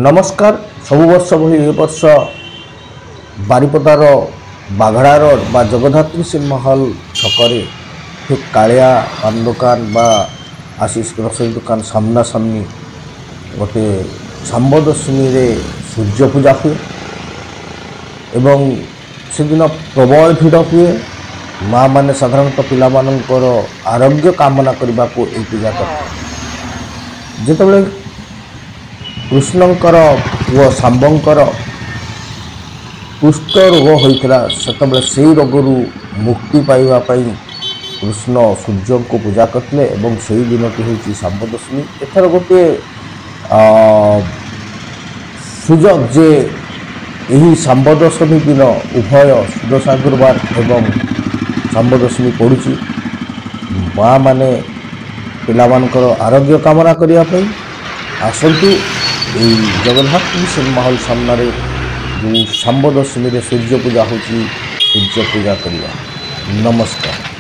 नमस्कार सब वर्ष भली ए वर्ष बारिपदार बाघड़ार बा जगधात्री सिनेमा हॉल छकरे ठीक कालिया पान दुकान बा आशीष ग्रोसरी दुकान सामना सामनी गोटे सांब दशमी रे सूर्य पूजा हुए एवं से दिन प्रबल भिड़ हुए माँ मैंने साधारणतः पिला मानकर आरोग्य कामना करने को यह पूजा करते जिते कृष्णंकर पुओ सांबंकर कुष्ठ रोग होता से से रोगरू मुक्ति पाइबापी कृष्ण सूर्य को पूजा करते और से दिन हूँ सांब दशमी एथर गोटे सुजोग जे यही सांब दशमी दिन उभय सुदशा गुरुवार एवं सांब दशमी पड़ुची माँ माने पिलामानकर आरोग्य कामना करने आसतु जगन्नाथ सिनेमा हॉल सामने जो सांब दशमी सूर्य पूजा होची सूर्य पूजा करवा। नमस्कार।